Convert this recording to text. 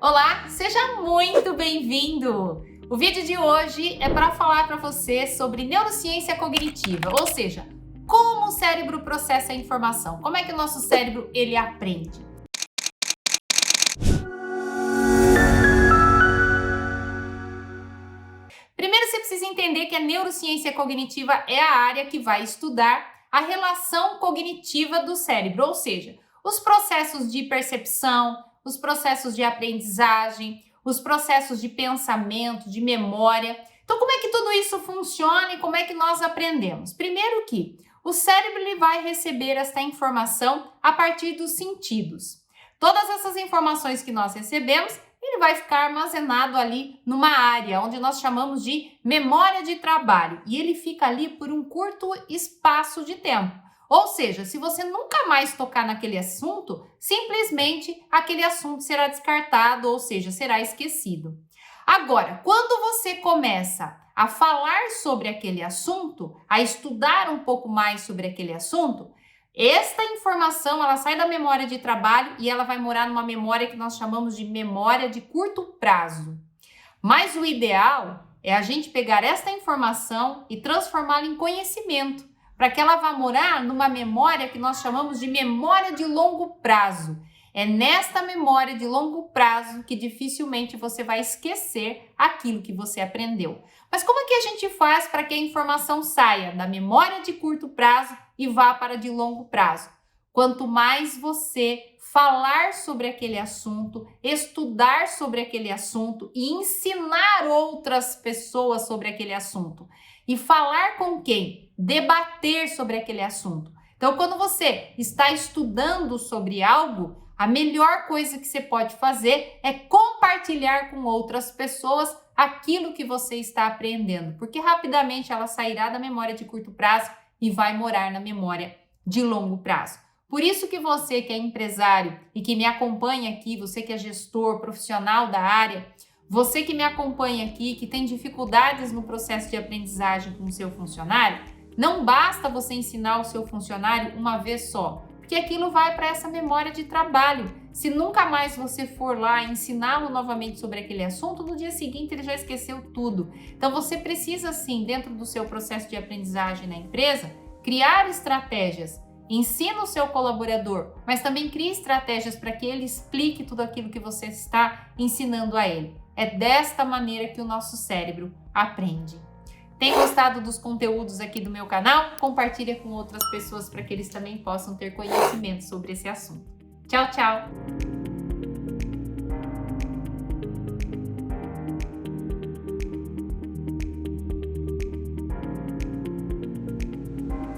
Olá, seja muito bem-vindo! O vídeo de hoje é para falar para você sobre neurociência cognitiva, ou seja, como o cérebro processa a informação, como é que o nosso cérebro ele aprende. Primeiro você precisa entender que a neurociência cognitiva é a área que vai estudar a relação cognitiva do cérebro, ou seja, os processos de percepção, os processos de aprendizagem, os processos de pensamento, de memória. Então, como é que tudo isso funciona e como é que nós aprendemos? Primeiro que o cérebro ele vai receber esta informação a partir dos sentidos. Todas essas informações que nós recebemos, ele vai ficar armazenado ali numa área onde nós chamamos de memória de trabalho e ele fica ali por um curto espaço de tempo. Ou seja, se você nunca mais tocar naquele assunto, simplesmente aquele assunto será descartado, ou seja, será esquecido. Agora, quando você começa a falar sobre aquele assunto, a estudar um pouco mais sobre aquele assunto, esta informação ela sai da memória de trabalho e ela vai morar numa memória que nós chamamos de memória de curto prazo. Mas o ideal é a gente pegar esta informação e transformá-la em conhecimento, para que ela vá morar numa memória que nós chamamos de memória de longo prazo. É nesta memória de longo prazo que dificilmente você vai esquecer aquilo que você aprendeu. Mas como é que a gente faz para que a informação saia da memória de curto prazo e vá para a de longo prazo? Quanto mais você falar sobre aquele assunto, estudar sobre aquele assunto e ensinar outras pessoas sobre aquele assunto. E falar com quem? Debater sobre aquele assunto. Então, quando você está estudando sobre algo, a melhor coisa que você pode fazer é compartilhar com outras pessoas aquilo que você está aprendendo, porque rapidamente ela sairá da memória de curto prazo e vai morar na memória de longo prazo. Por isso que você que é empresário e que me acompanha aqui, você que é gestor, profissional da área, você que me acompanha aqui, que tem dificuldades no processo de aprendizagem com o seu funcionário, não basta você ensinar o seu funcionário uma vez só, porque aquilo vai para essa memória de trabalho. Se nunca mais você for lá ensiná-lo novamente sobre aquele assunto, no dia seguinte ele já esqueceu tudo. Então você precisa sim, dentro do seu processo de aprendizagem na empresa, criar estratégias. Ensina o seu colaborador, mas também crie estratégias para que ele explique tudo aquilo que você está ensinando a ele. É desta maneira que o nosso cérebro aprende. Tem gostado dos conteúdos aqui do meu canal? Compartilha com outras pessoas para que eles também possam ter conhecimento sobre esse assunto. Tchau, tchau!